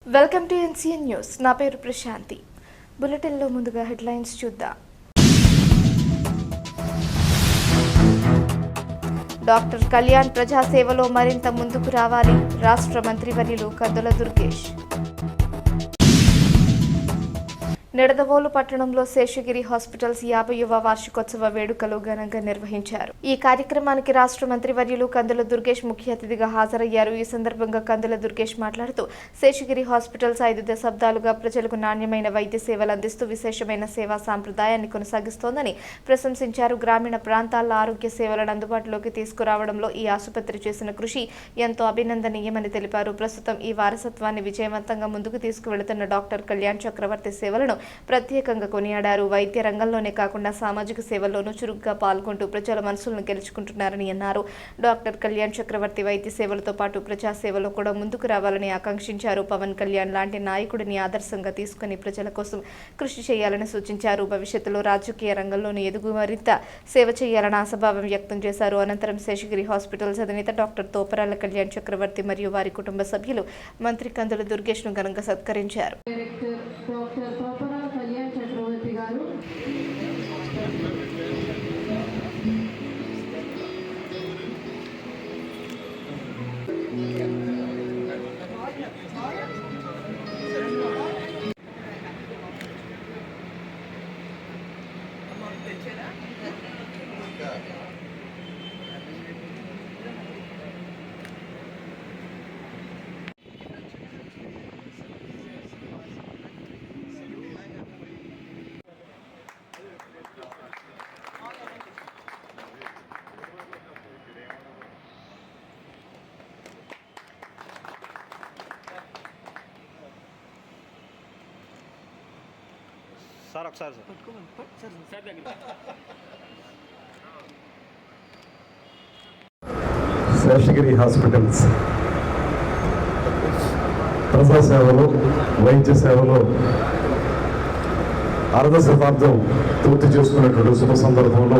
Welcome to NCN news. నా పేరు ప్రశాంతి. బులెటిన్లో ముందుగా హెడ్లైన్స్ చూద్దాం. డాక్టర్ కళ్యాణ్ ప్రజాసేవలో మరింత ముందుకు రావాలి. రాష్ట్ర మంత్రివర్యులు కందుల దుర్గేష్. నిడదవోలు పట్టణంలో శేషగిరి హాస్పిటల్స్ 50వ వార్షికోత్సవ వేడుకలు ఘనంగా నిర్వహించారు. ఈ కార్యక్రమానికి రాష్ట్ర మంత్రివర్యులు కందుల దుర్గేష్ ముఖ్య అతిథిగా హాజరయ్యారు. ఈ సందర్భంగా కందుల దుర్గేష్ మాట్లాడుతూ శేషగిరి హాస్పిటల్స్ 5 దశాబ్దాలుగా ప్రజలకు నాణ్యమైన వైద్య సేవలు అందిస్తూ విశేషమైన సేవా సాంప్రదాయాన్ని కొనసాగిస్తోందని ప్రశంసించారు. గ్రామీణ ప్రాంతాల్లో ఆరోగ్య సేవలను అందుబాటులోకి తీసుకురావడంలో ఈ ఆసుపత్రి చేసిన కృషి ఎంతో అభినందనీయమని తెలిపారు. ప్రస్తుతం ఈ వారసత్వాన్ని విజయవంతంగా ముందుకు తీసుకువెళుతున్న డాక్టర్ కళ్యాణ్ చక్రవర్తి సేవలను ప్రత్యేకంగా కొనియాడారు. వైద్య రంగంలోనే కాకుండా సామాజిక సేవల్లోనూ చురుగ్గా పాల్గొంటూ ప్రజల మనసులను గెలుచుకుంటున్నారని అన్నారు. డాక్టర్ కళ్యాణ్ చక్రవర్తి వైద్య సేవలతో పాటు ప్రజా సేవలో కూడా ముందుకు రావాలని ఆకాంక్షించారు. పవన్ కళ్యాణ్ లాంటి నాయకుడిని ఆదర్శంగా తీసుకుని ప్రజల కోసం కృషి చేయాలని సూచించారు. భవిష్యత్తులో రాజకీయ రంగంలోనూ ఎదుగు మరింత సేవ చేయాలని ఆశాభావం వ్యక్తం చేశారు. అనంతరం శేషగిరి హాస్పిటల్స్ అధినేత డాక్టర్ తోపరాల కళ్యాణ్ చక్రవర్తి మరియు వారి కుటుంబ సభ్యులు మంత్రి కందుల దుర్గేష్ ను ఘనంగా సత్కరించారు. సార్ ఒకసారి శేషగిరి హాస్పిటల్స్ ప్రజాసేవలో వైద్య సేవలో అర్ధ శతాబ్దం పూర్తి చేసుకున్నటువంటి శుభ సందర్భంలో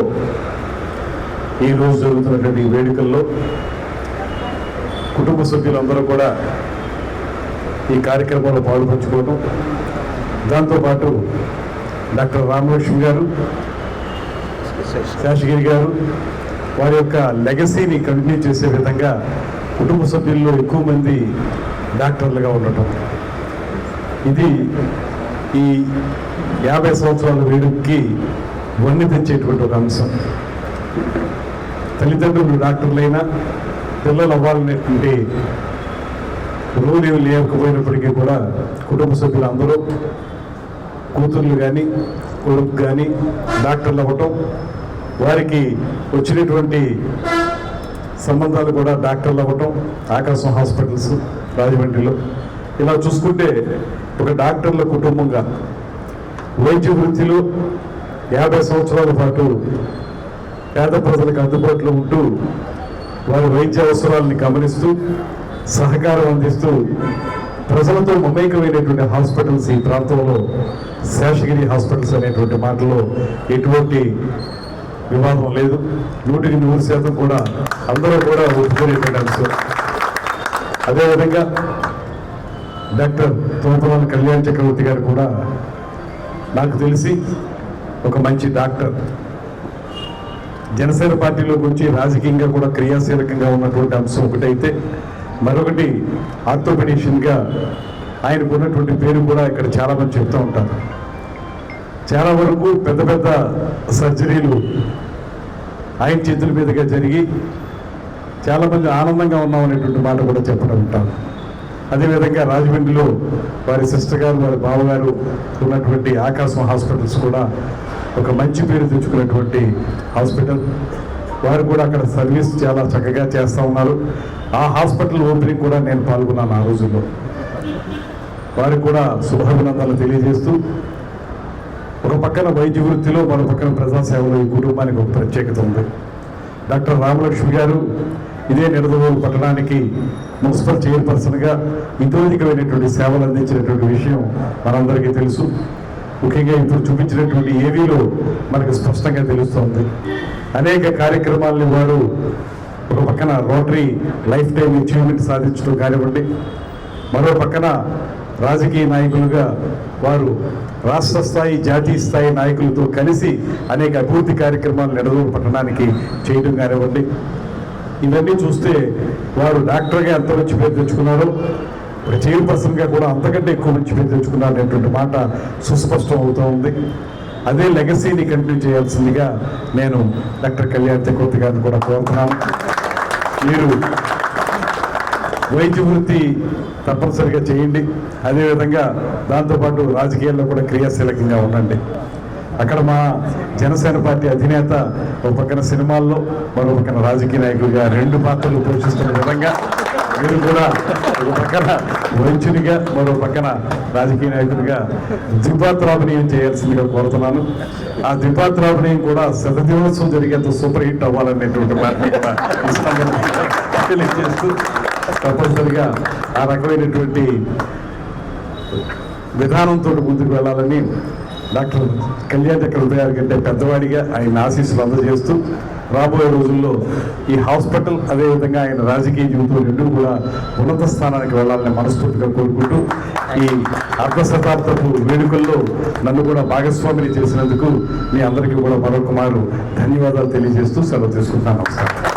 ఈరోజు జరుగుతున్నటువంటి వేడుకల్లో కుటుంబ సభ్యులందరూ కూడా ఈ కార్యక్రమంలో పాల్పంచుకోవడం, దాంతోపాటు డాక్టర్ రామలక్ష్మి గారు, శేషగిరి గారు వారి యొక్క లెగసీని కంటిన్యూ చేసే విధంగా కుటుంబ సభ్యుల్లో ఎక్కువ మంది డాక్టర్లుగా ఉండటం, ఇది ఈ 50 సంవత్సరాల వేడుకకి వన్నె తెచ్చేటువంటి ఒక అంశం. తల్లిదండ్రులు డాక్టర్లైనా పిల్లలు అవ్వాలనేటువంటి రూల్ ఏమి లేకపోయినప్పటికీ కూడా కుటుంబ సభ్యులు అందరూ కూతుర్లు కానీ కొడుకు కానీ డాక్టర్లు అవ్వటం, వారికి వచ్చినటువంటి సంబంధాలు కూడా డాక్టర్లు అవ్వటం, ఆకాశం హాస్పిటల్స్ రాజమండ్రిలో ఇలా చూసుకుంటే ఒక డాక్టర్ల కుటుంబంగా వైద్య వృత్తిలో 50 సంవత్సరాల పాటు పేద ప్రజలకు అందుబాటులో ఉంటూ వారి వైద్య అవసరాలని గమనిస్తూ సహకారం అందిస్తూ ప్రజలతో మమేకమైనటువంటి హాస్పిటల్స్ ఈ ప్రాంతంలో శేషగిరి హాస్పిటల్స్ అనేటువంటి మాటలో ఎటువంటి వివాదం లేదు. 100% కూడా అందరూ కూడా ఒప్పుకునేటువంటి అంశం. అదేవిధంగా డాక్టర్ తోపరాల కళ్యాణ్ చక్రవర్తి గారు కూడా నాకు తెలిసి ఒక మంచి డాక్టర్. జనసేన పార్టీలోకి వచ్చి రాజకీయంగా కూడా క్రియాశీలకంగా ఉన్నటువంటి అంశం ఒకటైతే, మరొకటి ఆర్థోపెడిషియన్గా ఆయనకు ఉన్నటువంటి పేరు కూడా ఇక్కడ చాలామంది చెప్తూ ఉంటారు. చాలా వరకు పెద్ద పెద్ద సర్జరీలు ఆయన చేతుల మీదుగా జరిగి చాలామంది ఆనందంగా ఉన్నాం అనేటువంటి మాట కూడా చెప్పడం ఉంటారు. అదేవిధంగా రాజమండ్రిలో వారి సిస్టర్ గారు, వారి బావగారు ఉన్నటువంటి ఆకాశం హాస్పిటల్స్ కూడా ఒక మంచి పేరు తెచ్చుకున్నటువంటి హాస్పిటల్. వారు కూడా అక్కడ సర్వీస్ చాలా చక్కగా చేస్తూ ఉన్నారు. ఆ హాస్పిటల్ ఓపెనింగ్ కూడా నేను పాల్గొన్నాను ఆ రోజుల్లో. వారికి కూడా శుభాభినందనలు తెలియజేస్తూ, ఒక పక్కన వైద్య వృత్తిలో మరో పక్కన ప్రజాసేవలో ఈ కుటుంబానికి ఒక ప్రత్యేకత ఉంది. డాక్టర్ రామలక్ష్మి గారు ఇదే నిడదవోలు పట్టణానికి మున్సిపల్ చైర్పర్సన్గా ఇతోధికమైనటువంటి సేవలు అందించినటువంటి విషయం మనందరికీ తెలుసు. ముఖ్యంగా ఇప్పుడు చూపించినటువంటి ఏవీలో మనకు స్పష్టంగా తెలుస్తోంది. అనేక కార్యక్రమాలని వారు ఒక పక్కన రోటరీ లైఫ్ టైం అచీవ్మెంట్ సాధించడం కానివ్వండి, మరో పక్కన రాజకీయ నాయకులుగా వారు రాష్ట్ర స్థాయి జాతీయ స్థాయి నాయకులతో కలిసి అనేక అభివృద్ధి కార్యక్రమాలు నెడదూరు పట్టణానికి చేయడం కానివ్వండి. ఇవన్నీ చూస్తే వారు డాక్టర్గా ఎంత మంచి పేరు తెచ్చుకున్నారో ఇప్పుడు చైర్పర్సన్గా కూడా అంతకంటే ఎక్కువ మంచి పేరు తెచ్చుకున్నారు అనేటువంటి మాట సుస్పష్టం అవుతూ ఉంది. అదే లెగసీని కంటిన్యూ చేయాల్సిందిగా నేను డాక్టర్ కళ్యాణ్ చక్రవర్తి గారిని కూడా కోరుతున్నాను. మీరు వైద్య వృత్తి తప్పనిసరిగా చేయండి, అదేవిధంగా దాంతోపాటు రాజకీయాల్లో కూడా క్రియాశీలకంగా ఉండండి. అక్కడ మా జనసేన పార్టీ అధినేత ఒక పక్కన సినిమాల్లో మరో పక్కన రాజకీయ నాయకులుగా 2 పాత్రలు పోషిస్తున్న విధంగా మీరు కూడా ఒక పక్కన వైద్యునిగా మరో పక్కన రాజకీయ నాయకుడిగా ద్విపాత్రాభినయం చేయాల్సిందిగా కోరుతున్నాను. ఆ ద్విపాత్రాభినయం కూడా 100వ దినోత్సవం జరిగేంత సూపర్ హిట్ అవ్వాలనేటువంటి మాటను కూడా ఈ సందర్భంగా తెలియజేస్తూ తప్పనిసరిగా ఆ రకమైనటువంటి విధానంతో ముందుకు వెళ్ళాలని డాక్టర్ కళ్యాణ్ చక్రవర్తి గారి కంటే పెద్దవాడిగా ఆయన ఆశీస్సులు అందజేస్తూ రాబోయే రోజుల్లో ఈ హాస్పిటల్ అదేవిధంగా ఆయన రాజకీయ జీవితం రెండూ కూడా ఉన్నత స్థానానికి వెళ్ళాలని మనస్ఫూర్తిగా కోరుకుంటూ ఈ అర్ధశతాబ్దపు వేడుకల్లో నన్ను కూడా భాగస్వామిని చేసినందుకు మీ అందరికీ కూడా మరొక మారు ధన్యవాదాలు తెలియజేస్తూ సెలవు తీసుకుంటాను. నమస్కారం.